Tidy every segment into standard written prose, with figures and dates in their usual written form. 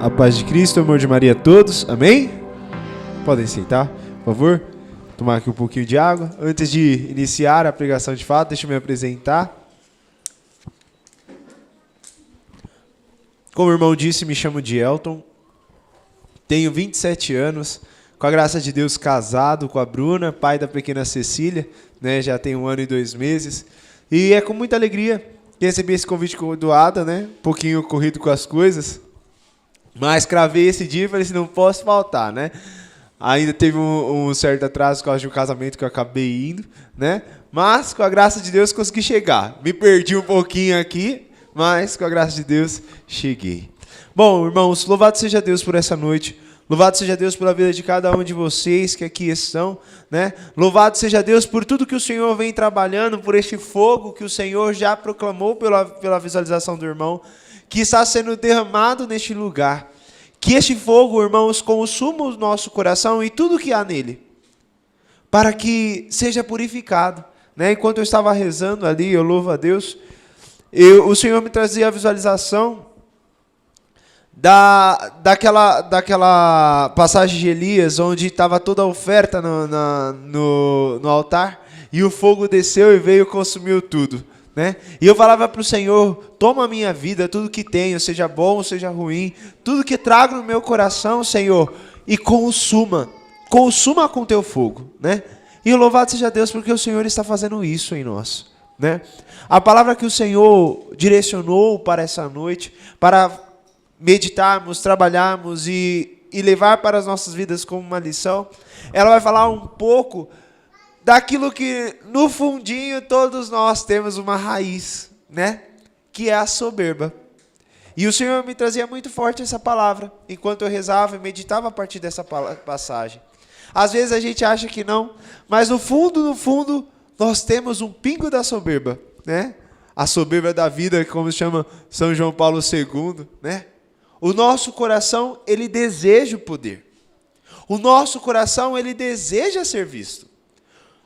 A paz de Cristo, o amor de Maria a todos. Amém? Podem sentar, por favor. Tomar aqui um pouquinho de água. Antes de iniciar a pregação de fato, deixa eu me apresentar. Como o irmão disse, me chamo de Elton. Tenho 27 anos. Com a graça de Deus, casado com a Bruna, pai da pequena Cecília, né? Já tem 1 ano e 2 meses. E é com muita alegria que recebi esse convite do Ada, né? Um pouquinho corrido com as coisas. Mas cravei esse dia e falei assim, não posso faltar, né? Ainda teve um certo atraso por causa de um casamento que eu acabei indo, né? Mas, com a graça de Deus, consegui chegar. Me perdi um pouquinho aqui, mas, com a graça de Deus, cheguei. Bom, irmãos, louvado seja Deus por essa noite. Louvado seja Deus pela vida de cada um de vocês que aqui estão, né? Louvado seja Deus por tudo que o Senhor vem trabalhando, por este fogo que o Senhor já proclamou pela visualização do irmão, que está sendo derramado neste lugar. Que este fogo, irmãos, consuma o nosso coração e tudo que há nele, para que seja purificado, né? Enquanto eu estava rezando ali, eu louvo a Deus, o Senhor me trazia a visualização daquela passagem de Elias, onde estava toda a oferta no altar, e o fogo desceu e veio e consumiu tudo. Né? E eu falava para o Senhor, toma a minha vida, tudo que tenho, seja bom, seja ruim, tudo que trago no meu coração, Senhor, e consuma com teu fogo, né? E louvado seja Deus porque o Senhor está fazendo isso em nós, né? A palavra que o Senhor direcionou para essa noite, para meditarmos, trabalharmos e levar para as nossas vidas como uma lição, ela vai falar um pouco daquilo que no fundinho todos nós temos uma raiz, né? Que é a soberba. E o Senhor me trazia muito forte essa palavra, enquanto eu rezava e meditava a partir dessa passagem. Às vezes a gente acha que não, mas no fundo, nós temos um pingo da soberba, né? A soberba da vida, como se chama São João Paulo II, né? O nosso coração, ele deseja o poder. O nosso coração, ele deseja ser visto.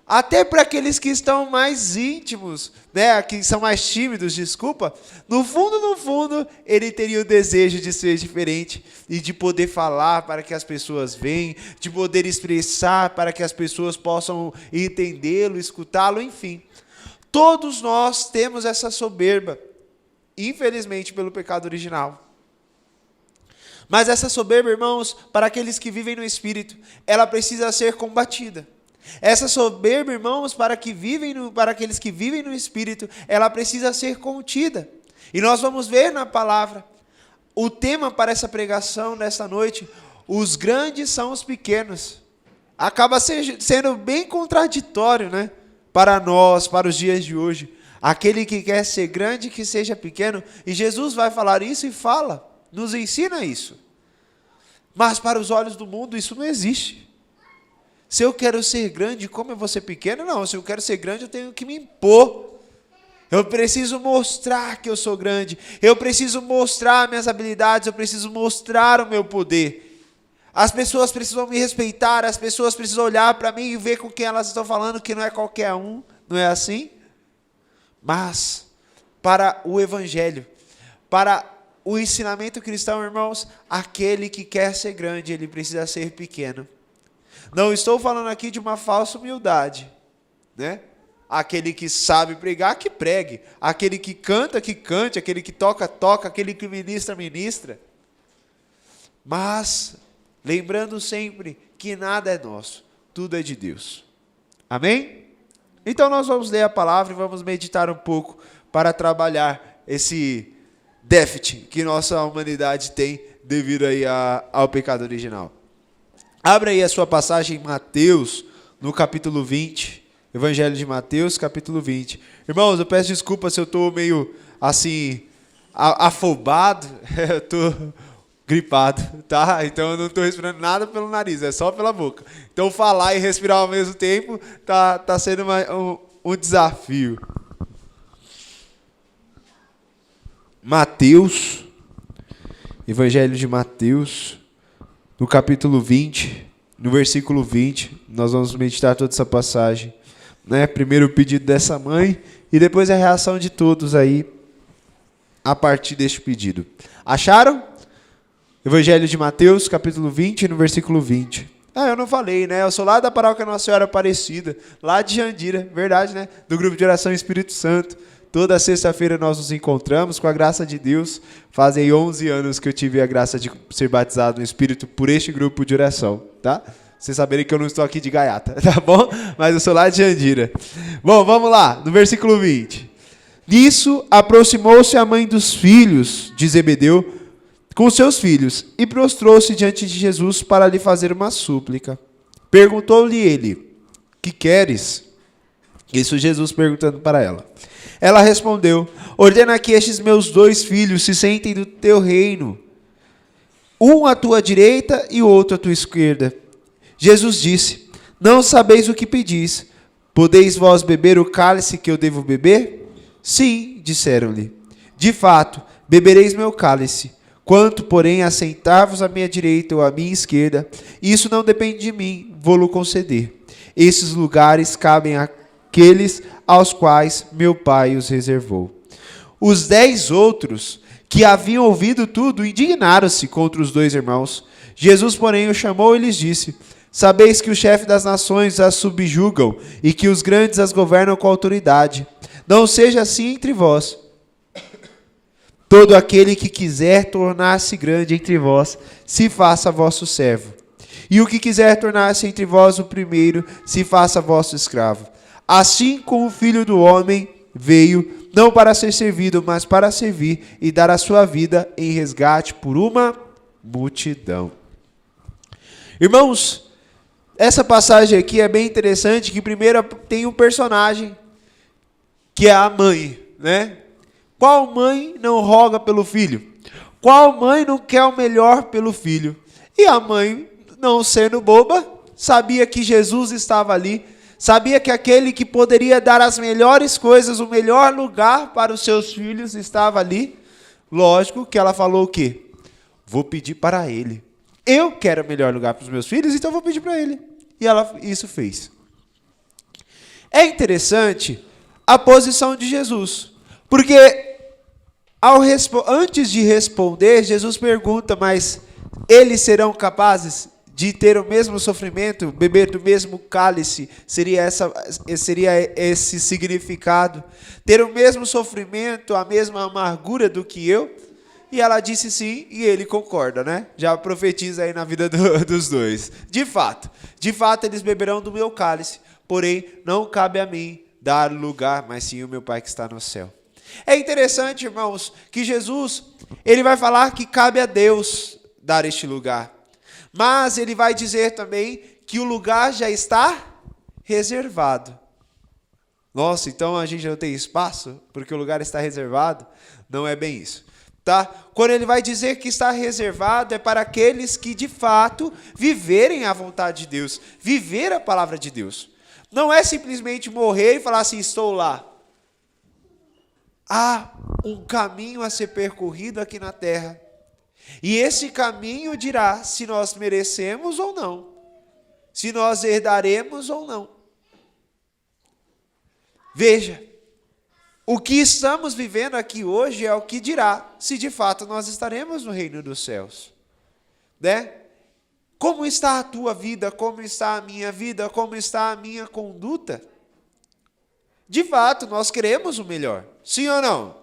Até para aqueles que estão mais íntimos, né, que são mais tímidos, desculpa, no fundo, ele teria o desejo de ser diferente e de poder falar para que as pessoas venham, de poder expressar para que as pessoas possam entendê-lo, escutá-lo, enfim. Todos nós temos essa soberba, infelizmente pelo pecado original. Mas essa soberba, irmãos, para aqueles que vivem no Espírito, ela precisa ser combatida. Essa soberba, irmãos, para aqueles que vivem no Espírito, ela precisa ser contida. E nós vamos ver na palavra, o tema para essa pregação nesta noite, os grandes são os pequenos. Acaba sendo bem contraditório, né? Para nós, para os dias de hoje. Aquele que quer ser grande, que seja pequeno. E Jesus vai falar isso e fala, nos ensina isso. Mas para os olhos do mundo isso não existe. Se eu quero ser grande, como eu vou ser pequeno? Não, se eu quero ser grande, eu tenho que me impor. Eu preciso mostrar que eu sou grande. Eu preciso mostrar minhas habilidades. Eu preciso mostrar o meu poder. As pessoas precisam me respeitar. As pessoas precisam olhar para mim e ver com quem elas estão falando, que não é qualquer um. Não é assim? Mas, para o Evangelho, para o ensinamento cristão, irmãos, aquele que quer ser grande, ele precisa ser pequeno. Não estou falando aqui de uma falsa humildade, né? Aquele que sabe pregar, que pregue. Aquele que canta, que cante. Aquele que toca, toca. Aquele que ministra, ministra. Mas, lembrando sempre que nada é nosso, tudo é de Deus. Amém? Então nós vamos ler a palavra e vamos meditar um pouco para trabalhar esse déficit que nossa humanidade tem devido aí ao pecado original. Abra aí a sua passagem em Mateus, no capítulo 20, Evangelho de Mateus, capítulo 20. Irmãos, eu peço desculpa se eu estou meio, assim, afobado, eu estou gripado, tá? Então eu não estou respirando nada pelo nariz, é só pela boca. Então falar e respirar ao mesmo tempo tá sendo um desafio. Mateus, Evangelho de Mateus, no capítulo 20, no versículo 20, nós vamos meditar toda essa passagem, né? Primeiro o pedido dessa mãe e depois a reação de todos aí a partir deste pedido. Acharam? Evangelho de Mateus, capítulo 20, no versículo 20. Eu não falei, né? Eu sou lá da paróquia Nossa Senhora Aparecida, lá de Jandira, verdade, né? Do grupo de oração Espírito Santo. Toda sexta-feira nós nos encontramos, com a graça de Deus. Fazem 11 anos que eu tive a graça de ser batizado no Espírito por este grupo de oração, tá? Vocês saberem que eu não estou aqui de gaiata, tá bom? Mas eu sou lá de Jandira. Bom, vamos lá, no versículo 20. Nisso aproximou-se a mãe dos filhos de Zebedeu com seus filhos e prostrou-se diante de Jesus para lhe fazer uma súplica. Perguntou-lhe ele: que queres? Isso Jesus perguntando para ela. Ela respondeu: ordena que estes meus 2 filhos se sentem no teu reino, um à tua direita e o outro à tua esquerda. Jesus disse: não sabeis o que pedis. Podeis vós beber o cálice que eu devo beber? Sim, disseram-lhe. De fato, bebereis meu cálice. Quanto, porém, a sentar-vos à minha direita ou à minha esquerda, isso não depende de mim, vou-lo conceder. Esses lugares cabem àqueles aos quais meu Pai os reservou. Os 10 outros, que haviam ouvido tudo, indignaram-se contra os 2 irmãos. Jesus, porém, os chamou e lhes disse: sabeis que o chefe das nações as subjugam e que os grandes as governam com autoridade. Não seja assim entre vós. Todo aquele que quiser tornar-se grande entre vós, se faça vosso servo. E o que quiser tornar-se entre vós o primeiro, se faça vosso escravo. Assim como o Filho do Homem veio, não para ser servido, mas para servir e dar a sua vida em resgate por uma multidão. Irmãos, essa passagem aqui é bem interessante, que primeiro tem um personagem, que é a mãe, né? Qual mãe não roga pelo filho? Qual mãe não quer o melhor pelo filho? E a mãe, não sendo boba, sabia que Jesus estava ali, sabia que aquele que poderia dar as melhores coisas, o melhor lugar para os seus filhos estava ali. Lógico que ela falou o quê? Vou pedir para ele. Eu quero o melhor lugar para os meus filhos, então vou pedir para ele. E ela isso fez. É interessante a posição de Jesus, porque antes de responder, Jesus pergunta: mas eles serão capazes de ter o mesmo sofrimento, beber do mesmo cálice? Seria esse significado? Ter o mesmo sofrimento, a mesma amargura do que eu? E ela disse sim, e ele concorda, né? Já profetiza aí na vida dos 2. De fato eles beberão do meu cálice, porém não cabe a mim dar lugar, mas sim o meu Pai que está no céu. É interessante, irmãos, que Jesus, ele vai falar que cabe a Deus dar este lugar. Mas ele vai dizer também que o lugar já está reservado. Nossa, então a gente não tem espaço porque o lugar está reservado? Não é bem isso, tá? Quando ele vai dizer que está reservado, é para aqueles que de fato viverem a vontade de Deus, viver a palavra de Deus. Não é simplesmente morrer e falar assim: estou lá. Há um caminho a ser percorrido aqui na terra. E esse caminho dirá se nós merecemos ou não. Se nós herdaremos ou não. Veja, o que estamos vivendo aqui hoje é o que dirá se de fato nós estaremos no reino dos céus. Né? Como está a tua vida? Como está a minha vida? Como está a minha conduta? De fato, nós queremos o melhor. Sim ou não?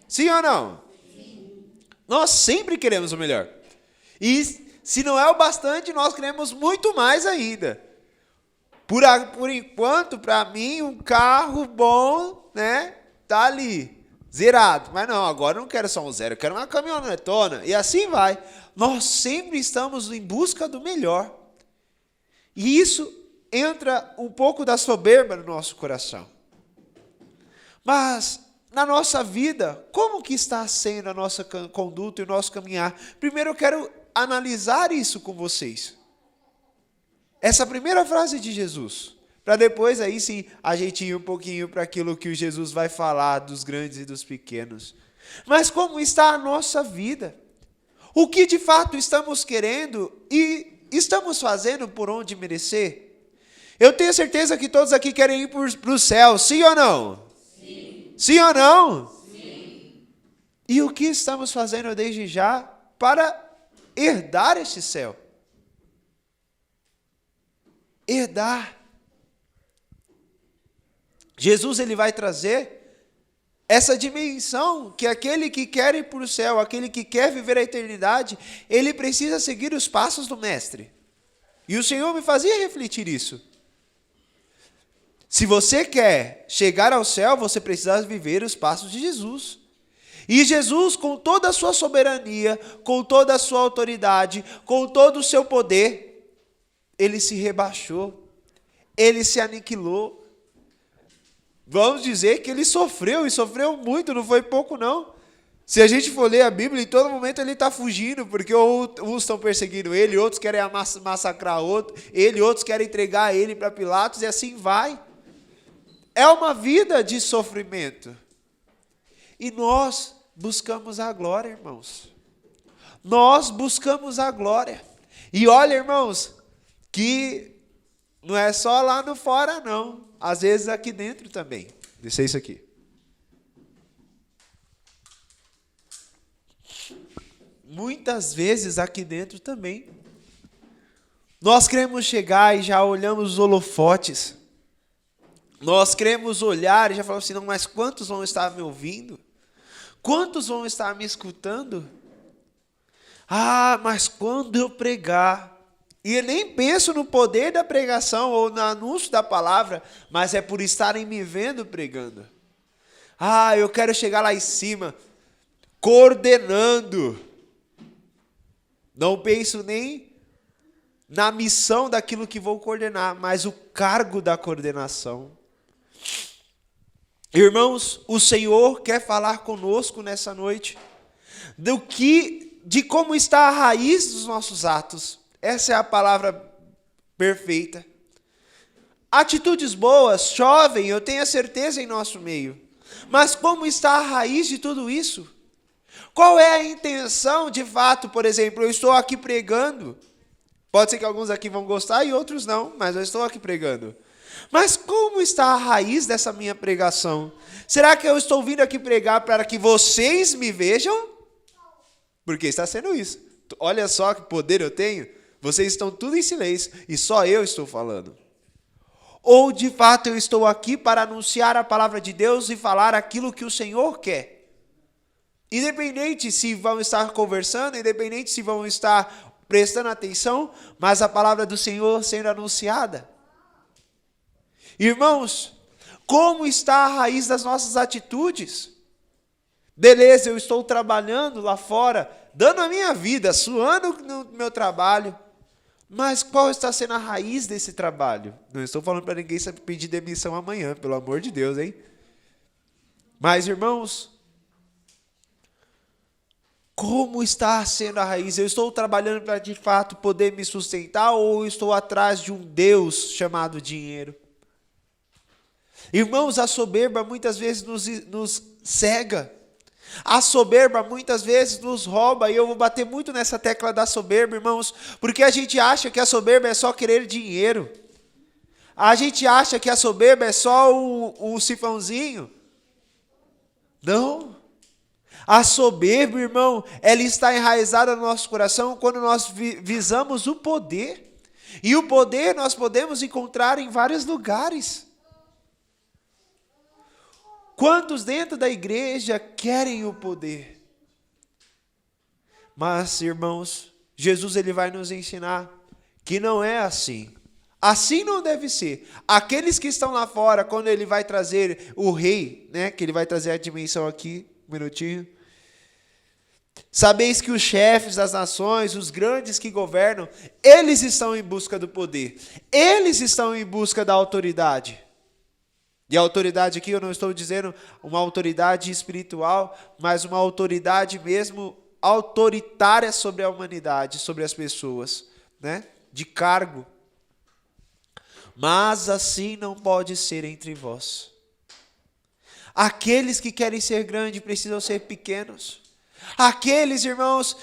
Sim ou não? Sim. Nós sempre queremos o melhor. E se não é o bastante, nós queremos muito mais ainda. Por enquanto, para mim, um carro bom, né, tá ali, zerado. Mas não, agora eu não quero só um zero, eu quero uma caminhonetona. E assim vai. Nós sempre estamos em busca do melhor. E isso entra um pouco da soberba no nosso coração. Mas na nossa vida, como que está sendo a nossa conduta e o nosso caminhar? Primeiro eu quero analisar isso com vocês. Essa primeira frase de Jesus, para depois aí sim a gente ir um pouquinho para aquilo que o Jesus vai falar dos grandes e dos pequenos. Mas como está a nossa vida? O que de fato estamos querendo e estamos fazendo por onde merecer? Eu tenho certeza que todos aqui querem ir para o céu, sim ou não? Sim. Sim ou não? Sim. E o que estamos fazendo desde já para herdar este céu. Herdar. Jesus ele vai trazer essa dimensão que aquele que quer ir para o céu, aquele que quer viver a eternidade, ele precisa seguir os passos do Mestre. E o Senhor me fazia refletir isso. Se você quer chegar ao céu, você precisa viver os passos de Jesus. E Jesus, com toda a sua soberania, com toda a sua autoridade, com todo o seu poder, ele se rebaixou, ele se aniquilou. Vamos dizer que ele sofreu, e sofreu muito, não foi pouco não. Se a gente for ler a Bíblia, em todo momento ele está fugindo, porque uns estão perseguindo ele, outros querem massacrar ele, outros querem entregar ele para Pilatos, e assim vai. É uma vida de sofrimento. E nós buscamos a glória, irmãos. Nós buscamos a glória. E olha, irmãos, que não é só lá no fora, não. Às vezes aqui dentro também. Deixa isso aqui. Muitas vezes aqui dentro também. Nós queremos chegar e já olhamos os holofotes. Nós queremos olhar e já falamos assim, não, mas quantos vão estar me ouvindo? Quantos vão estar me escutando? Ah, mas quando eu pregar... E eu nem penso no poder da pregação ou no anúncio da palavra, mas é por estarem me vendo pregando. Ah, eu quero chegar lá em cima, coordenando. Não penso nem na missão daquilo que vou coordenar, mas o cargo da coordenação. Irmãos, o Senhor quer falar conosco nessa noite de como está a raiz dos nossos atos. Essa é a palavra perfeita. Atitudes boas chovem, eu tenho a certeza, em nosso meio. Mas como está a raiz de tudo isso? Qual é a intenção, de fato, por exemplo, eu estou aqui pregando. Pode ser que alguns aqui vão gostar e outros não, mas eu estou aqui pregando. Mas como está a raiz dessa minha pregação? Será que eu estou vindo aqui pregar para que vocês me vejam? Porque está sendo isso. Olha só que poder eu tenho. Vocês estão tudo em silêncio e só eu estou falando. Ou, de fato, eu estou aqui para anunciar a palavra de Deus e falar aquilo que o Senhor quer. Independente se vão estar conversando, independente se vão estar prestando atenção, mas a palavra do Senhor sendo anunciada. Irmãos, como está a raiz das nossas atitudes? Beleza, eu estou trabalhando lá fora, dando a minha vida, suando no meu trabalho. Mas qual está sendo a raiz desse trabalho? Não estou falando para ninguém pedir demissão amanhã, pelo amor de Deus, hein? Mas, irmãos, como está sendo a raiz? Eu estou trabalhando para, de fato, poder me sustentar ou eu estou atrás de um Deus chamado dinheiro? Irmãos, a soberba muitas vezes nos cega. A soberba muitas vezes nos rouba, e eu vou bater muito nessa tecla da soberba, irmãos, porque a gente acha que a soberba é só querer dinheiro. A gente acha que a soberba é só um sifãozinho. Não. A soberba, irmão, ela está enraizada no nosso coração quando nós visamos o poder. E o poder nós podemos encontrar em vários lugares. Quantos dentro da igreja querem o poder? Mas, irmãos, Jesus ele vai nos ensinar que não é assim. Assim não deve ser. Aqueles que estão lá fora, quando ele vai trazer o rei, né, que ele vai trazer a dimensão aqui, um minutinho. Sabeis que os chefes das nações, os grandes que governam, eles estão em busca do poder. Eles estão em busca da autoridade. E a autoridade aqui, eu não estou dizendo uma autoridade espiritual, mas uma autoridade mesmo autoritária sobre a humanidade, sobre as pessoas, né? De cargo. Mas assim não pode ser entre vós. Aqueles que querem ser grandes precisam ser pequenos. Aqueles, irmãos,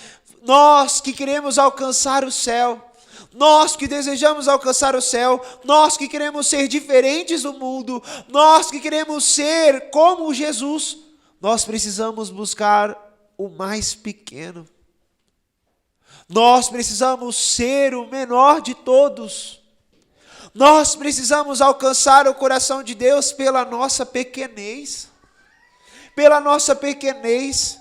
nós que queremos alcançar o céu, nós que desejamos alcançar o céu, nós que queremos ser diferentes do mundo, nós que queremos ser como Jesus, nós precisamos buscar o mais pequeno. Nós precisamos ser o menor de todos. Nós precisamos alcançar o coração de Deus pela nossa pequenez. Pela nossa pequenez.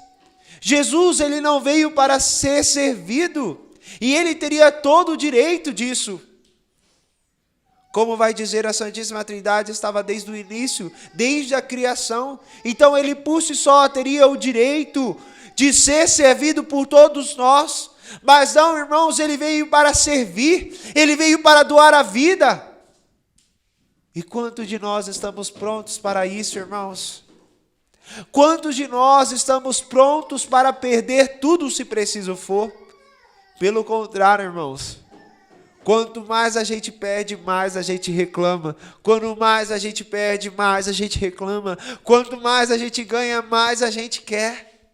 Jesus, ele não veio para ser servido, e ele teria todo o direito disso. Como vai dizer, a Santíssima Trindade estava desde o início, desde a criação. Então ele por si só teria o direito de ser servido por todos nós. Mas não, irmãos, ele veio para servir, ele veio para doar a vida. E quantos de nós estamos prontos para isso, irmãos? Quantos de nós estamos prontos para perder tudo se preciso for? Pelo contrário, irmãos. Quanto mais a gente perde, mais a gente reclama. Quanto mais a gente perde, mais a gente reclama. Quanto mais a gente ganha, mais a gente quer.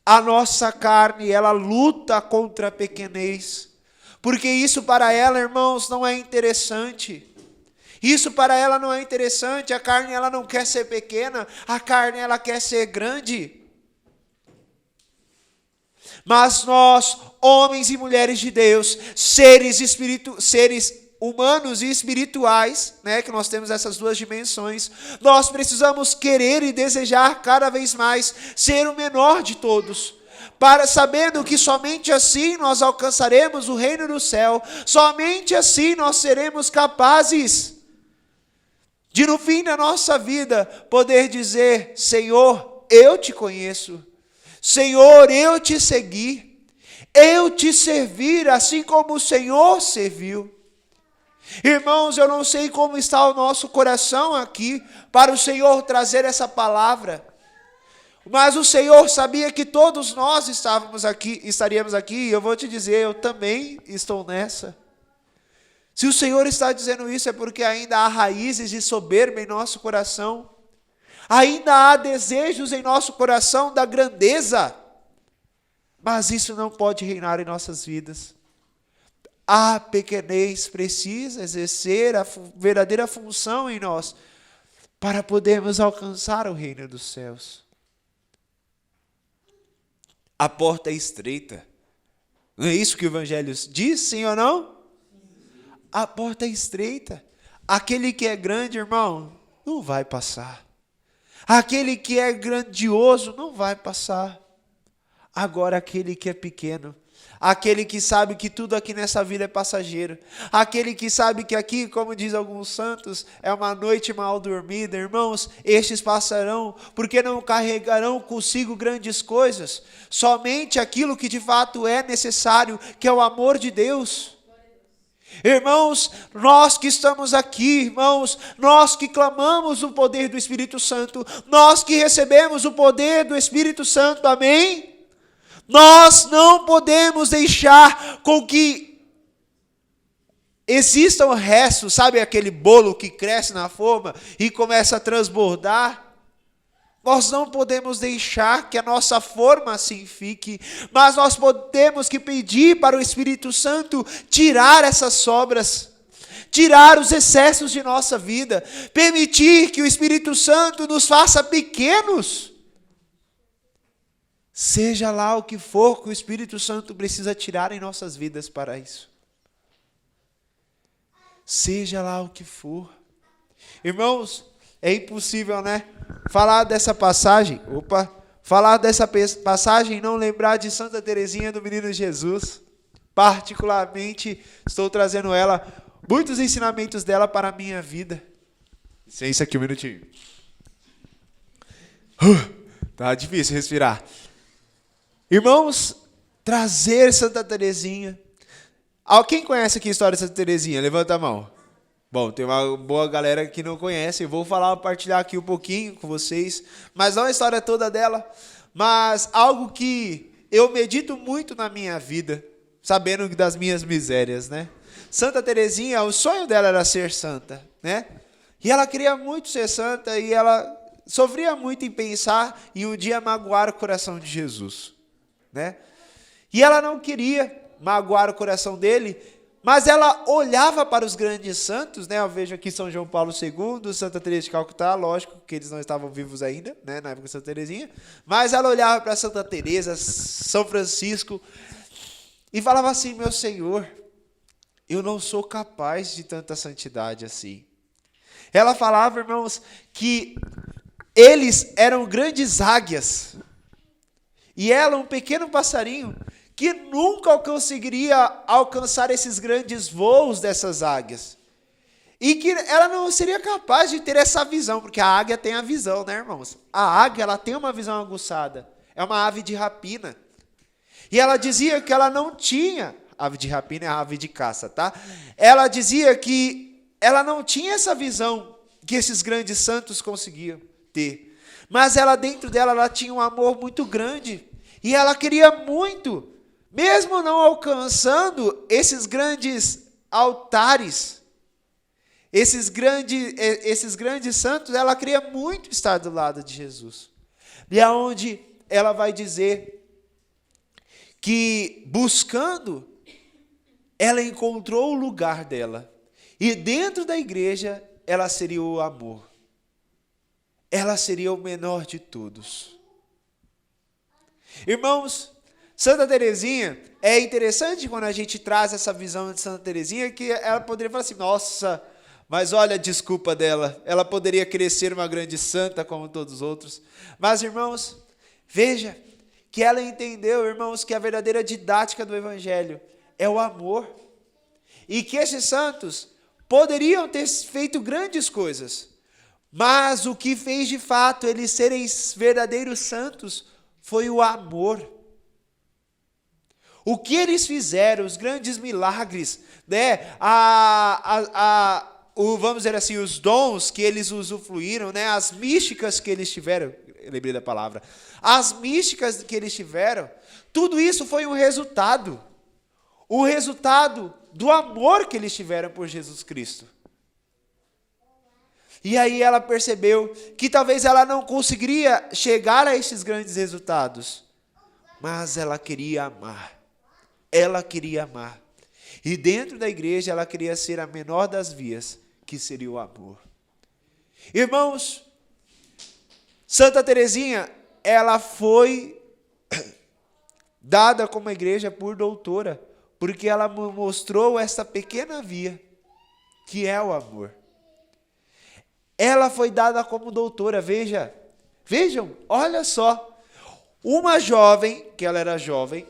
A nossa carne, ela luta contra a pequenez. Porque isso para ela, irmãos, não é interessante. Isso para ela não é interessante. A carne, ela não quer ser pequena. A carne, ela quer ser grande. Mas nós, homens e mulheres de Deus, seres humanos e espirituais, né, que nós temos essas duas dimensões, nós precisamos querer e desejar cada vez mais ser o menor de todos, sabendo que somente assim nós alcançaremos o reino do céu, somente assim nós seremos capazes de, no fim da nossa vida, poder dizer: Senhor, eu te conheço. Senhor, eu te segui, eu te servi, assim como o Senhor serviu. Irmãos, eu não sei como está o nosso coração aqui, para o Senhor trazer essa palavra, mas o Senhor sabia que todos nós estaríamos aqui, e eu vou te dizer, eu também estou nessa. Se o Senhor está dizendo isso, é porque ainda há raízes de soberba em nosso coração. Ainda há desejos em nosso coração da grandeza, mas isso não pode reinar em nossas vidas. A pequenez precisa exercer a verdadeira função em nós, para podermos alcançar o reino dos céus. A porta é estreita. Não é isso que o Evangelho diz, sim ou não? A porta é estreita. Aquele que é grande, irmão, não vai passar. Aquele que é grandioso não vai passar. Agora aquele que é pequeno, aquele que sabe que tudo aqui nessa vida é passageiro, aquele que sabe que aqui, como diz alguns santos, é uma noite mal dormida, irmãos, estes passarão, porque não carregarão consigo grandes coisas, somente aquilo que de fato é necessário, que é o amor de Deus. Irmãos, nós que estamos aqui, irmãos, nós que clamamos o poder do Espírito Santo, nós que recebemos o poder do Espírito Santo, amém? Nós não podemos deixar com que existam restos, sabe aquele bolo que cresce na forma e começa a transbordar? Nós não podemos deixar que a nossa forma assim fique, mas nós podemos que pedir para o Espírito Santo tirar essas sobras, tirar os excessos de nossa vida, permitir que o Espírito Santo nos faça pequenos. Seja lá o que for que o Espírito Santo precisa tirar em nossas vidas para isso. Seja lá o que for. Irmãos, é impossível, né? Falar dessa passagem e não lembrar de Santa Teresinha do Menino Jesus. Particularmente, estou trazendo muitos ensinamentos dela para a minha vida. Licença aqui um minutinho. Tá difícil respirar. Irmãos, trazer Santa Teresinha. Quem conhece aqui a história de Santa Teresinha? Levanta a mão. Bom, tem uma boa galera que não conhece, eu vou partilhar aqui um pouquinho com vocês, mas não a história toda dela, mas algo que eu medito muito na minha vida, sabendo das minhas misérias, né? Santa Teresinha, o sonho dela era ser santa, né? E ela queria muito ser santa e ela sofria muito em pensar em um dia magoar o coração de Jesus, né? E ela não queria magoar o coração dele, Mas ela olhava para os grandes santos, né? Eu vejo aqui São João Paulo II, Santa Teresa de Calcutá, lógico que eles não estavam vivos ainda, né? Na época de Santa Teresinha. Mas ela olhava para Santa Teresa, São Francisco, e falava assim: meu Senhor, eu não sou capaz de tanta santidade assim. Ela falava, irmãos, que eles eram grandes águias, e ela um pequeno passarinho, que nunca conseguiria alcançar esses grandes voos dessas águias. E que ela não seria capaz de ter essa visão, porque a águia tem a visão, né, irmãos? A águia, ela tem uma visão aguçada. É uma ave de rapina. E ela dizia que ela não tinha, ave de rapina é a ave de caça, tá? Ela dizia que ela não tinha essa visão que esses grandes santos conseguiam ter. Mas ela, dentro dela, ela tinha um amor muito grande. E ela queria muito, mesmo não alcançando esses grandes altares, esses grandes santos, ela queria muito estar do lado de Jesus. E aonde ela vai dizer que, buscando, ela encontrou o lugar dela. E dentro da igreja, ela seria o amor. Ela seria o menor de todos. Irmãos, Santa Teresinha, é interessante quando a gente traz essa visão de Santa Teresinha, que ela poderia falar assim: nossa, mas olha a desculpa dela, ela poderia querer ser uma grande santa como todos os outros. Mas, irmãos, veja que ela entendeu, irmãos, que a verdadeira didática do Evangelho é o amor. E que esses santos poderiam ter feito grandes coisas, mas o que fez de fato eles serem verdadeiros santos foi o amor. O que eles fizeram, os grandes milagres, né? Vamos dizer assim, os dons que eles usufruíram, né? As místicas que eles tiveram, eu lembrei da palavra, as místicas que eles tiveram, tudo isso foi um resultado. O resultado do amor que eles tiveram por Jesus Cristo. E aí ela percebeu que talvez ela não conseguiria chegar a esses grandes resultados, mas ela queria amar. Ela queria amar. E dentro da igreja ela queria ser a menor das vias, que seria o amor. Irmãos, Santa Teresinha, ela foi dada como igreja por doutora, porque ela mostrou essa pequena via, que é o amor. Ela foi dada como doutora, vejam, olha só, uma jovem, que ela era jovem,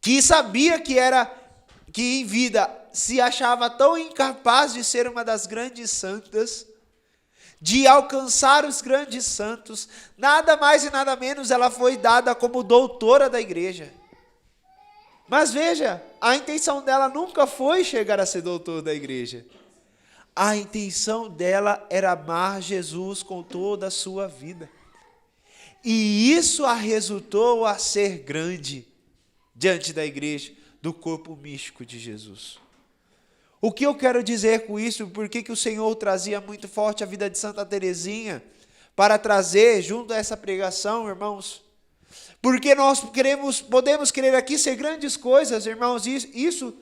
que sabia que em vida se achava tão incapaz de ser uma das grandes santas, de alcançar os grandes santos, nada mais e nada menos, ela foi dada como doutora da igreja. Mas veja, a intenção dela nunca foi chegar a ser doutora da igreja. A intenção dela era amar Jesus com toda a sua vida. E isso a resultou a ser grande diante da igreja, do corpo místico de Jesus. O que eu quero dizer com isso? Por que o Senhor trazia muito forte a vida de Santa Teresinha para trazer junto a essa pregação, irmãos? Porque nós podemos querer aqui ser grandes coisas, irmãos, isso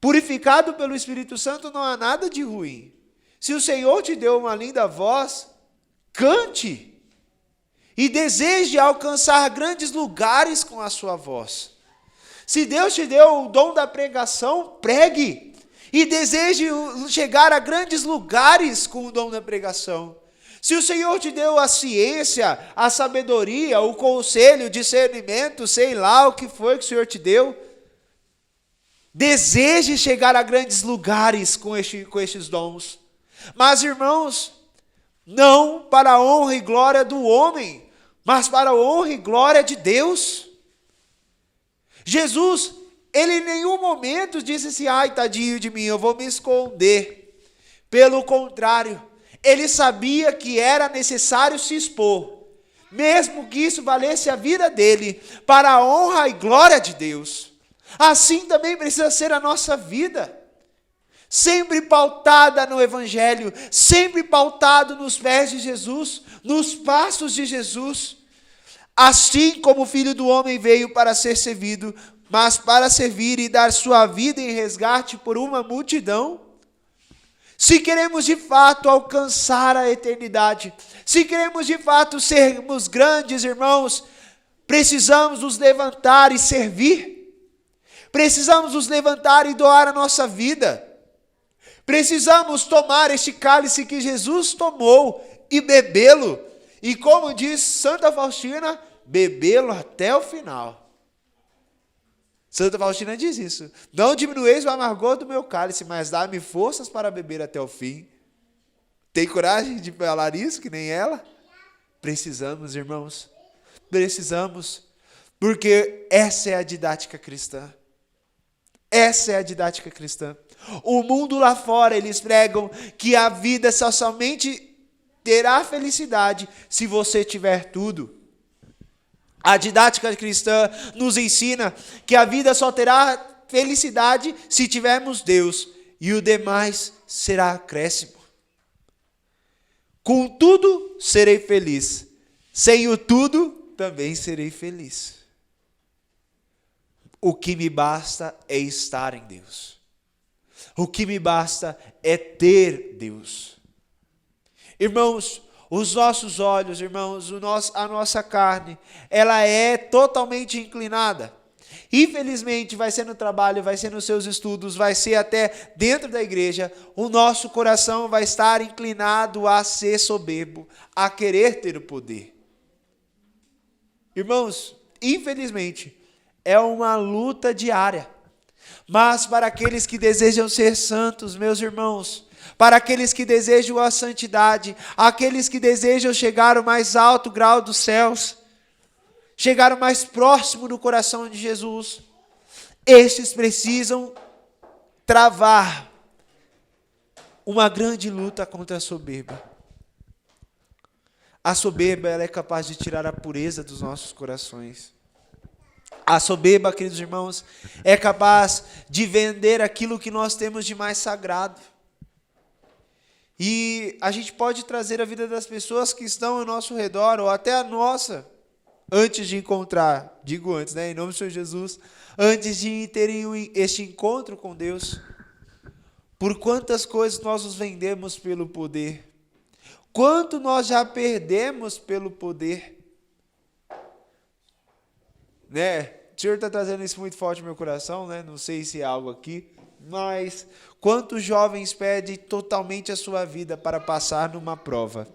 purificado pelo Espírito Santo não há nada de ruim. Se o Senhor te deu uma linda voz, cante e deseje alcançar grandes lugares com a sua voz. Se Deus te deu o dom da pregação, pregue e deseje chegar a grandes lugares com o dom da pregação. Se o Senhor te deu a ciência, a sabedoria, o conselho, o discernimento, sei lá o que foi que o Senhor te deu, deseje chegar a grandes lugares com estes dons. Mas, irmãos, não para a honra e glória do homem, mas para a honra e glória de Deus. Jesus, ele em nenhum momento disse assim: ai, tadinho de mim, eu vou me esconder. Pelo contrário, ele sabia que era necessário se expor, mesmo que isso valesse a vida dele, para a honra e glória de Deus. Assim também precisa ser a nossa vida, sempre pautada no Evangelho, sempre pautado nos pés de Jesus, nos passos de Jesus. Assim como o Filho do Homem veio para ser servido, mas para servir e dar sua vida em resgate por uma multidão. Se queremos de fato alcançar a eternidade, se queremos de fato sermos grandes, irmãos, precisamos nos levantar e servir. Precisamos nos levantar e doar a nossa vida. Precisamos tomar este cálice que Jesus tomou e bebê-lo. E como diz Santa Faustina, bebê-lo até o final. Santa Faustina diz isso. Não diminueis o amargor do meu cálice, mas dá-me forças para beber até o fim. Tem coragem de falar isso, que nem ela? Precisamos, irmãos. Precisamos. Porque essa é a didática cristã. Essa é a didática cristã. O mundo lá fora, eles pregam que a vida só somente terá felicidade se você tiver tudo. A didática cristã nos ensina que a vida só terá felicidade se tivermos Deus, e o demais será acréscimo. Com tudo serei feliz, sem o tudo também serei feliz. O que me basta é estar em Deus. O que me basta é ter Deus. Irmãos, os nossos olhos, irmãos, a nossa carne, ela é totalmente inclinada. Infelizmente, vai ser no trabalho, vai ser nos seus estudos, vai ser até dentro da igreja, o nosso coração vai estar inclinado a ser soberbo, a querer ter o poder. Irmãos, infelizmente, é uma luta diária. Mas para aqueles que desejam ser santos, meus irmãos, para aqueles que desejam a santidade, aqueles que desejam chegar ao mais alto grau dos céus, chegar o mais próximo do coração de Jesus, estes precisam travar uma grande luta contra a soberba. A soberba, ela é capaz de tirar a pureza dos nossos corações. A soberba, queridos irmãos, é capaz de vender aquilo que nós temos de mais sagrado. E a gente pode trazer a vida das pessoas que estão ao nosso redor, ou até a nossa, antes de encontrar, digo antes, né, em nome do Senhor Jesus, antes de terem este encontro com Deus. Por quantas coisas nós nos vendemos pelo poder. Quanto nós já perdemos pelo poder. Né? O Senhor está trazendo isso muito forte no meu coração, né? Não sei se é algo aqui, mas quantos jovens perdem totalmente a sua vida para passar numa prova?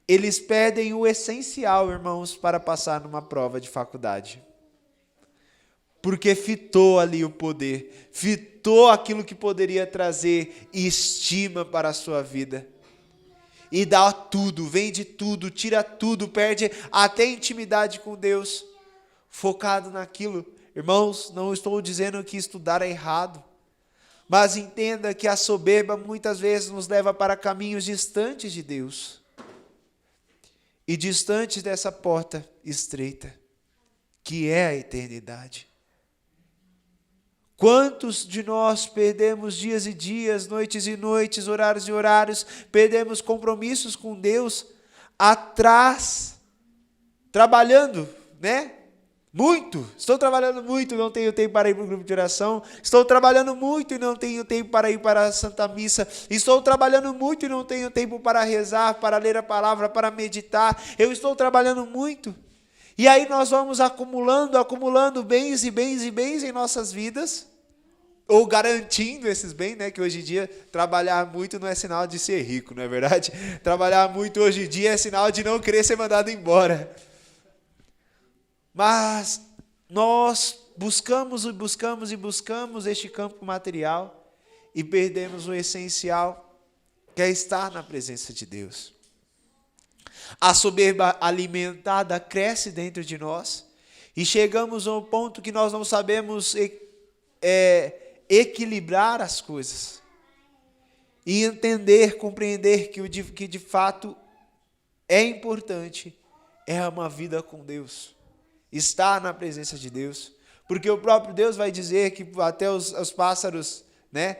Eles perdem o essencial, irmãos, para passar numa prova de faculdade. Porque fitou ali o poder, fitou aquilo que poderia trazer estima para a sua vida. E dá tudo, vende tudo, tira tudo, perde até intimidade com Deus, focado naquilo. Irmãos, não estou dizendo que estudar é errado, mas entenda que a soberba muitas vezes nos leva para caminhos distantes de Deus, e distantes dessa porta estreita, que é a eternidade. Quantos de nós perdemos dias e dias, noites e noites, horários e horários, perdemos compromissos com Deus atrás, trabalhando, né? Muito. Estou trabalhando muito e não tenho tempo para ir para o grupo de oração. Estou trabalhando muito e não tenho tempo para ir para a Santa Missa. Estou trabalhando muito e não tenho tempo para rezar, para ler a palavra, para meditar. Eu estou trabalhando muito. E aí nós vamos acumulando bens e bens e bens em nossas vidas, ou garantindo esses bens, né? Que hoje em dia trabalhar muito não é sinal de ser rico, não é verdade? Trabalhar muito hoje em dia é sinal de não querer ser mandado embora. Mas nós buscamos e buscamos e buscamos este campo material e perdemos o essencial, que é estar na presença de Deus. A soberba alimentada cresce dentro de nós e chegamos a um ponto que nós não sabemos equilibrar as coisas e entender, compreender que o que de fato é importante é uma vida com Deus, estar na presença de Deus, porque o próprio Deus vai dizer que até os pássaros, né,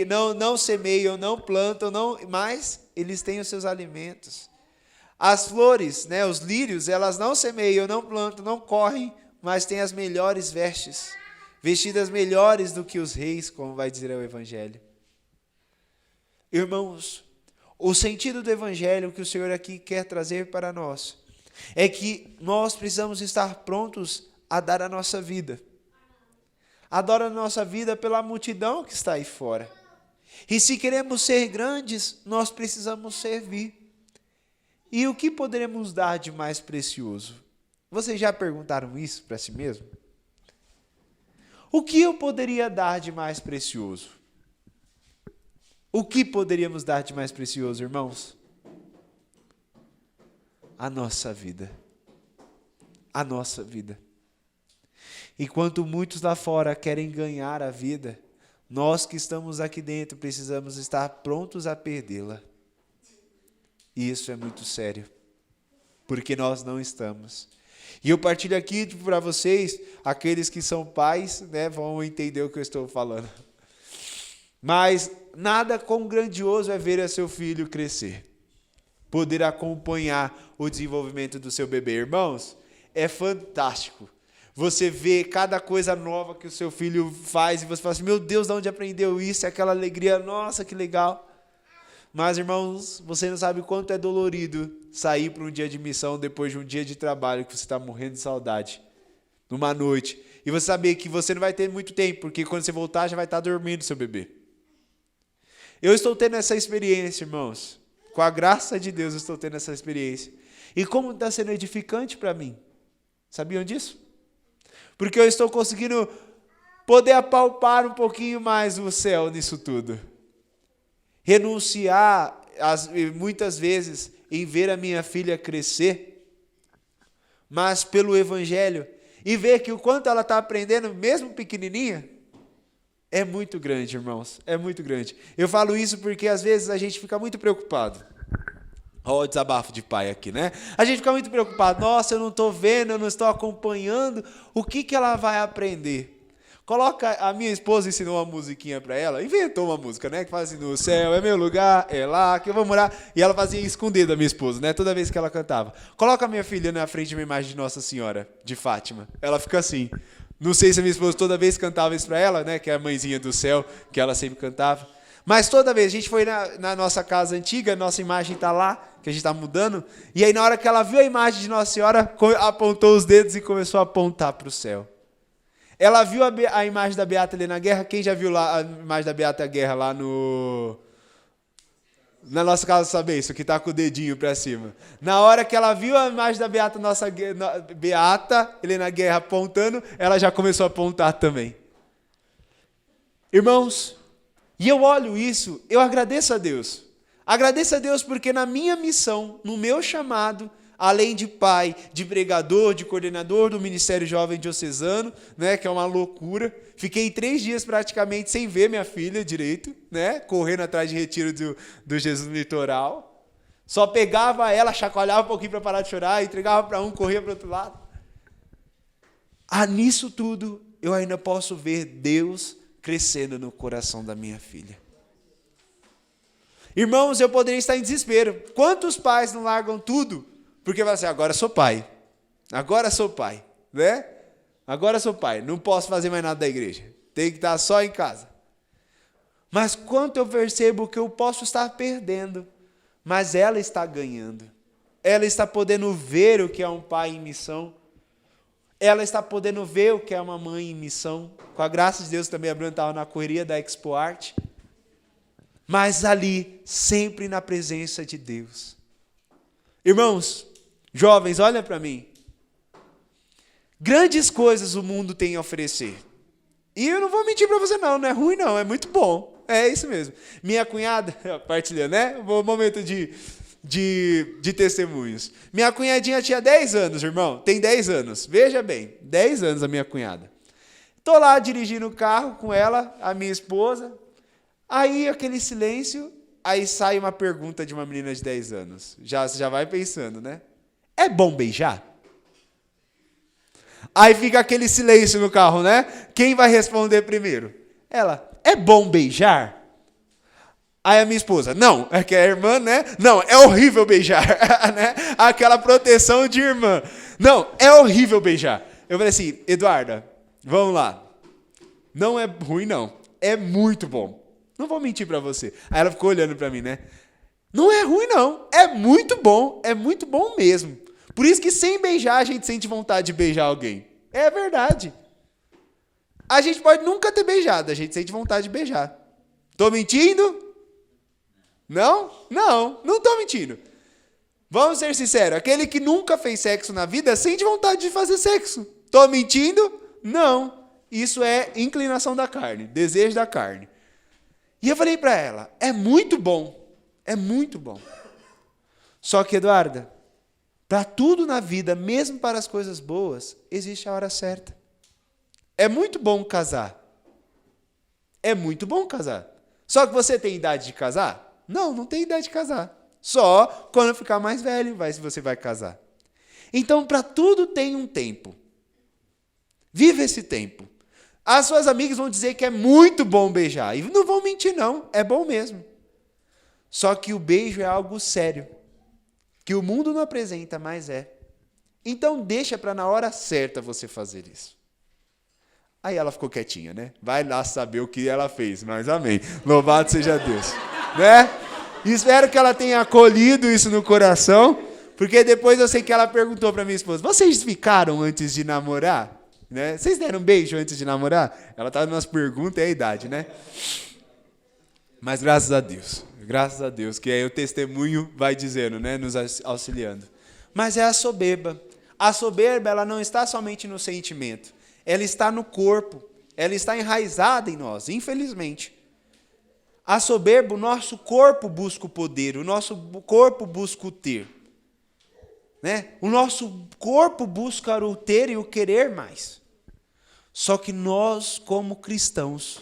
não semeiam, não plantam, mas eles têm os seus alimentos. As flores, né, os lírios, elas não semeiam, não plantam, não correm, mas tem as melhores vestes, vestidas melhores do que os reis, como vai dizer o Evangelho. Irmãos, o sentido do Evangelho que o Senhor aqui quer trazer para nós é que nós precisamos estar prontos a dar a nossa vida. A dar a nossa vida pela multidão que está aí fora. E se queremos ser grandes, nós precisamos servir. E o que poderemos dar de mais precioso? Vocês já perguntaram isso para si mesmo? O que eu poderia dar de mais precioso? O que poderíamos dar de mais precioso, irmãos? A nossa vida. A nossa vida. Enquanto muitos lá fora querem ganhar a vida, nós que estamos aqui dentro precisamos estar prontos a perdê-la. E isso é muito sério, porque nós não estamos. E eu partilho aqui para vocês, aqueles que são pais, né, vão entender o que eu estou falando. Mas nada quão grandioso é ver a seu filho crescer. Poder acompanhar o desenvolvimento do seu bebê. Irmãos, é fantástico. Você vê cada coisa nova que o seu filho faz e você fala assim, meu Deus, de onde aprendeu isso? É aquela alegria, nossa, que legal. Mas, irmãos, você não sabe o quanto é dolorido sair para um dia de missão depois de um dia de trabalho que você está morrendo de saudade, numa noite. E você saber que você não vai ter muito tempo, porque quando você voltar já vai estar dormindo seu bebê. Eu estou tendo essa experiência, irmãos. Com a graça de Deus eu estou tendo essa experiência. E como está sendo edificante para mim. Sabiam disso? Porque eu estou conseguindo poder apalpar um pouquinho mais o céu nisso tudo. Renunciar, muitas vezes, em ver a minha filha crescer, mas pelo Evangelho, e ver que o quanto ela está aprendendo, mesmo pequenininha, é muito grande, irmãos, é muito grande. Eu falo isso porque às vezes a gente fica muito preocupado. Olha o desabafo de pai aqui, né? A gente fica muito preocupado. Nossa, eu não estou vendo, eu não estou acompanhando. O que ela vai aprender? Coloca, a minha esposa ensinou uma musiquinha para ela, inventou uma música, né? Que faz assim, no céu é meu lugar, é lá que eu vou morar. E ela fazia escondida a minha esposa, né? Toda vez que ela cantava. Coloca a minha filha na frente de uma imagem de Nossa Senhora, de Fátima. Ela fica assim. Não sei se a minha esposa toda vez cantava isso para ela, né? Que é a mãezinha do céu, que ela sempre cantava. Mas toda vez, a gente foi na nossa casa antiga, nossa imagem está lá, que a gente está mudando, e aí na hora que ela viu a imagem de Nossa Senhora, apontou os dedos e começou a apontar para o céu. Ela viu a imagem da Beata Helena Guerra, quem já viu lá a imagem da Beata Guerra lá na nossa casa saber isso, que está com o dedinho para cima. Na hora que ela viu a imagem da Beata Helena Guerra apontando, ela já começou a apontar também. Irmãos, e eu olho isso, eu agradeço a Deus. Agradeço a Deus porque na minha missão, no meu chamado, além de pai, de pregador, de coordenador do Ministério Jovem Diocesano, né, que é uma loucura. Fiquei 3 dias praticamente sem ver minha filha direito, né, correndo atrás de retiro do Jesus no litoral. Só pegava ela, chacoalhava um pouquinho para parar de chorar, entregava para um, corria para o outro lado. Nisso tudo, eu ainda posso ver Deus crescendo no coração da minha filha. Irmãos, eu poderia estar em desespero. Quantos pais não largam tudo? Porque vai assim, agora sou pai, né? Agora sou pai, não posso fazer mais nada da igreja, tenho que estar só em casa. Mas quanto eu percebo que eu posso estar perdendo, mas ela está ganhando. Ela está podendo ver o que é um pai em missão. Ela está podendo ver o que é uma mãe em missão. Com a graça de Deus também a Bruna estava na correria da Expo Arte. Mas ali, sempre na presença de Deus. Irmãos, jovens, olha para mim. Grandes coisas o mundo tem a oferecer. E eu não vou mentir para você não é ruim não, é muito bom. É isso mesmo. Minha cunhada, partilhando, né? Um momento de testemunhos. Minha cunhadinha tinha 10 anos, irmão. Tem 10 anos. Veja bem, 10 anos a minha cunhada. Estou lá dirigindo o carro com ela, a minha esposa. Aí aquele silêncio, aí sai uma pergunta de uma menina de 10 anos. Você já vai pensando, né? É bom beijar? Aí fica aquele silêncio no carro, né? Quem vai responder primeiro? Ela, é bom beijar? Aí a minha esposa, não, é que é irmã, né? Não, é horrível beijar, né? Aquela proteção de irmã. Não, é horrível beijar. Eu falei assim, Eduarda, vamos lá. Não é ruim, não. É muito bom. Não vou mentir pra você. Aí ela ficou olhando pra mim, né? Não é ruim, não. É muito bom mesmo. Por isso que sem beijar a gente sente vontade de beijar alguém. É verdade. A gente pode nunca ter beijado, a gente sente vontade de beijar. Tô mentindo? Não? Não tô mentindo. Vamos ser sinceros, aquele que nunca fez sexo na vida sente vontade de fazer sexo. Tô mentindo? Não. Isso é inclinação da carne, desejo da carne. E eu falei para ela, é muito bom. Só que, Eduarda, para tudo na vida, mesmo para as coisas boas, existe a hora certa. É muito bom casar. Só que você tem idade de casar? Não tem idade de casar. Só quando ficar mais velho, você vai casar. Então, para tudo tem um tempo. Viva esse tempo. As suas amigas vão dizer que é muito bom beijar. E não vão mentir, não. É bom mesmo. Só que o beijo é algo sério. Que o mundo não apresenta, mas é. Então, deixa para na hora certa você fazer isso. Aí ela ficou quietinha, né? Vai lá saber o que ela fez. Mas amém. Louvado seja Deus. Né? Espero que ela tenha acolhido isso no coração. Porque depois eu sei que ela perguntou para minha esposa, vocês ficaram antes de namorar? Né? Vocês deram um beijo antes de namorar? Ela estava nas perguntas e a idade, né? Mas graças a Deus, que aí o testemunho vai dizendo, né? Nos auxiliando. Mas é a soberba. A soberba, ela não está somente no sentimento. Ela está no corpo. Ela está enraizada em nós, infelizmente. A soberba, o nosso corpo busca o poder, o nosso corpo busca o ter. Né? O nosso corpo busca o ter e o querer mais. Só que nós, como cristãos,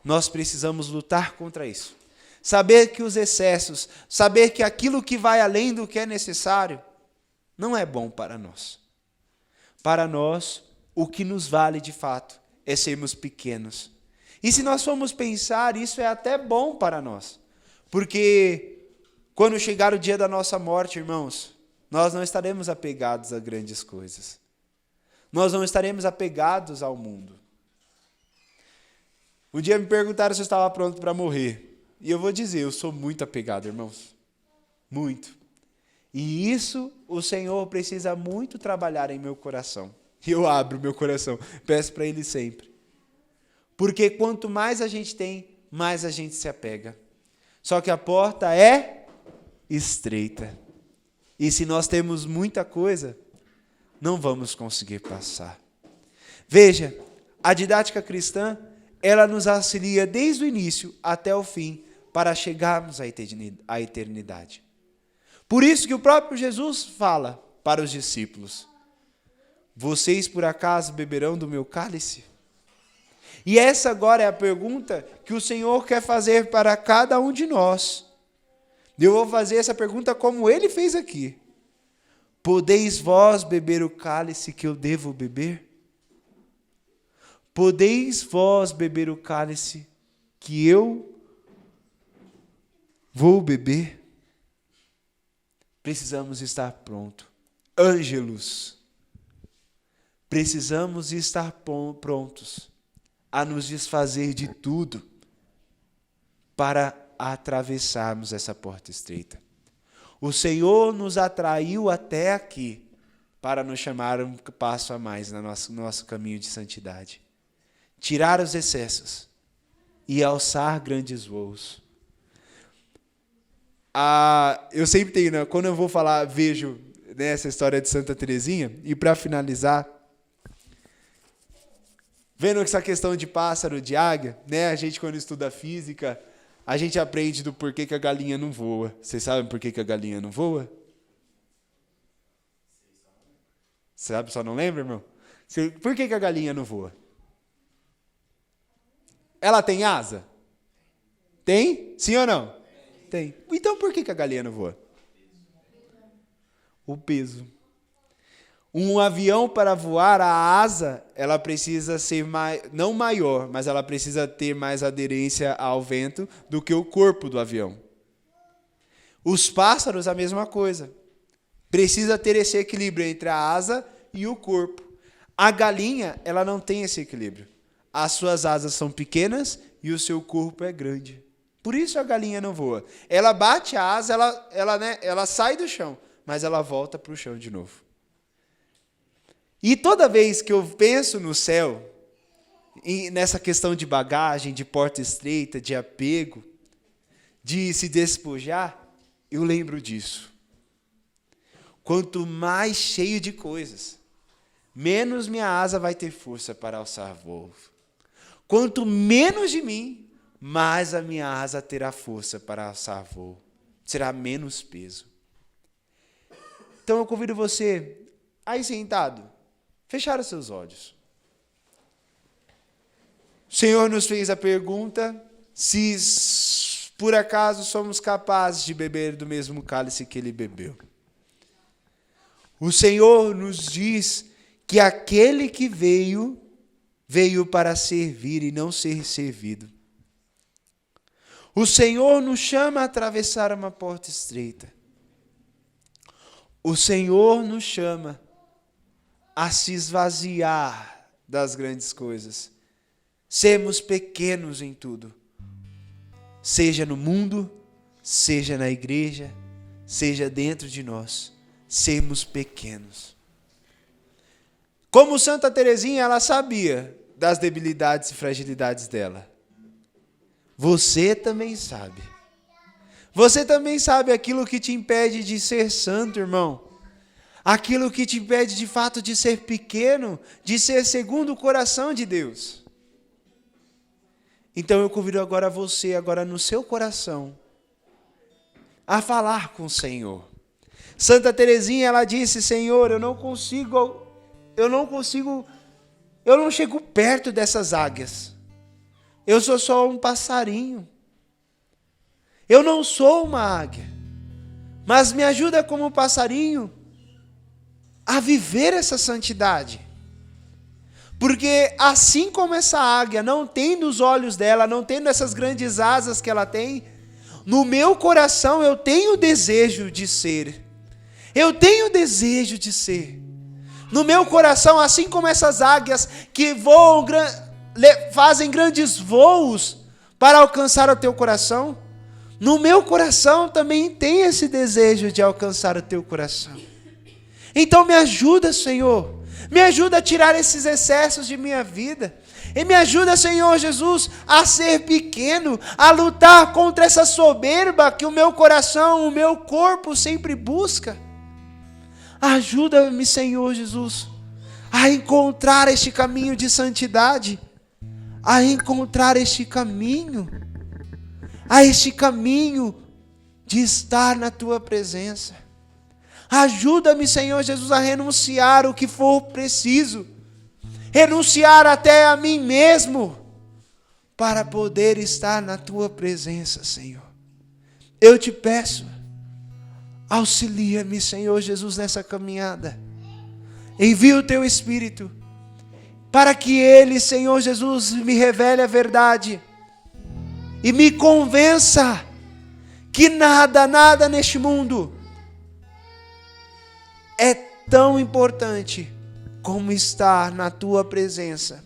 nós precisamos lutar contra isso. Saber que os excessos, saber que aquilo que vai além do que é necessário, não é bom para nós. Para nós, o que nos vale de fato é sermos pequenos. E se nós formos pensar, isso é até bom para nós. Porque quando chegar o dia da nossa morte, irmãos, nós não estaremos apegados a grandes coisas. Nós não estaremos apegados ao mundo. Um dia me perguntaram se eu estava pronto para morrer. E eu vou dizer, eu sou muito apegado, irmãos. Muito. E isso o Senhor precisa muito trabalhar em meu coração. E eu abro meu coração, peço para Ele sempre. Porque quanto mais a gente tem, mais a gente se apega. Só que a porta é estreita. E se nós temos muita coisa, não vamos conseguir passar. Veja, a didática cristã, ela nos auxilia desde o início até o fim, para chegarmos à eternidade. Por isso que o próprio Jesus fala para os discípulos, vocês por acaso beberão do meu cálice? E essa agora é a pergunta que o Senhor quer fazer para cada um de nós. Eu vou fazer essa pergunta como Ele fez aqui. Podeis vós beber o cálice que eu devo beber? Podeis vós beber o cálice que eu vou beber? Precisamos estar prontos. Ângelos, precisamos estar prontos a nos desfazer de tudo para atravessarmos essa porta estreita. O Senhor nos atraiu até aqui para nos chamar um passo a mais no nosso caminho de santidade. Tirar os excessos e alçar grandes voos. Eu sempre tenho, né, quando eu vou falar, vejo, né, essa história de Santa Teresinha, e para finalizar, vendo essa questão de pássaro, de águia, né, a gente quando estuda física, a gente aprende do porquê que a galinha não voa. Vocês sabem por que a galinha não voa? Sabe, só não lembra, irmão? Por que a galinha não voa? Ela tem asa? Tem? Sim ou não? Tem. Então por que a galinha não voa? O peso. Um avião para voar, a asa, ela precisa ser não maior, mas ela precisa ter mais aderência ao vento do que o corpo do avião. Os pássaros, a mesma coisa. Precisa ter esse equilíbrio entre a asa e o corpo. A galinha, ela não tem esse equilíbrio. As suas asas são pequenas e o seu corpo é grande. Por isso a galinha não voa. Ela bate a asa, ela sai do chão, mas ela volta para o chão de novo. E toda vez que eu penso no céu, nessa questão de bagagem, de porta estreita, de apego, de se despojar, eu lembro disso. Quanto mais cheio de coisas, menos minha asa vai ter força para alçar voo. Quanto menos de mim, mais a minha asa terá força para alçar voo. Será menos peso. Então eu convido você, aí sentado, fechar os seus olhos. O Senhor nos fez a pergunta se por acaso somos capazes de beber do mesmo cálice que ele bebeu. O Senhor nos diz que aquele que veio para servir e não ser servido. O Senhor nos chama a atravessar uma porta estreita. O Senhor nos chama a se esvaziar das grandes coisas. Sermos pequenos em tudo. Seja no mundo, seja na igreja, seja dentro de nós. Sermos pequenos. Como Santa Teresinha, ela sabia das debilidades e fragilidades dela. Você também sabe. Você também sabe aquilo que te impede de ser santo, irmão. Aquilo que te impede de fato de ser pequeno, de ser segundo o coração de Deus. Então eu convido agora você, agora no seu coração, a falar com o Senhor. Santa Teresinha, ela disse: Senhor, eu não chego perto dessas águias. Eu sou só um passarinho. Eu não sou uma águia. Mas me ajuda como passarinho a viver essa santidade. Porque assim como essa águia, não tendo os olhos dela, não tendo essas grandes asas que ela tem, no meu coração eu tenho desejo de ser. Eu tenho desejo de ser. No meu coração, assim como essas águias que voam, fazem grandes voos para alcançar o teu coração, no meu coração também tem esse desejo de alcançar o teu coração. Então me ajuda, Senhor. Me ajuda a tirar esses excessos de minha vida. E me ajuda, Senhor Jesus, a ser pequeno, a lutar contra essa soberba que o meu coração, o meu corpo sempre busca. Ajuda-me, Senhor Jesus, a encontrar este caminho de santidade, a encontrar este caminho de estar na Tua presença. Ajuda-me, Senhor Jesus, a renunciar o que for preciso, renunciar até a mim mesmo, para poder estar na Tua presença, Senhor. Eu te peço, auxilia-me, Senhor Jesus, nessa caminhada. Envia o Teu Espírito, para que Ele, Senhor Jesus, me revele a verdade, e me convença que nada neste mundo é tão importante como estar na Tua presença,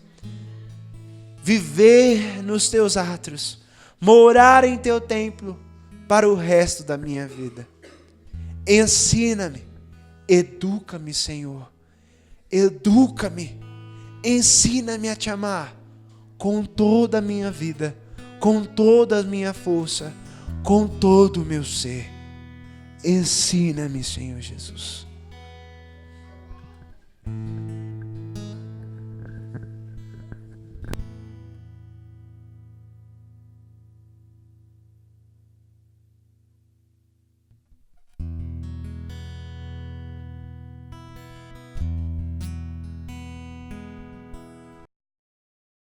viver nos Teus átrios, morar em Teu templo para o resto da minha vida. Ensina-me, educa-me, Senhor, educa-me, ensina-me a Te amar com toda a minha vida, com toda a minha força, com todo o meu ser. Ensina-me, Senhor Jesus.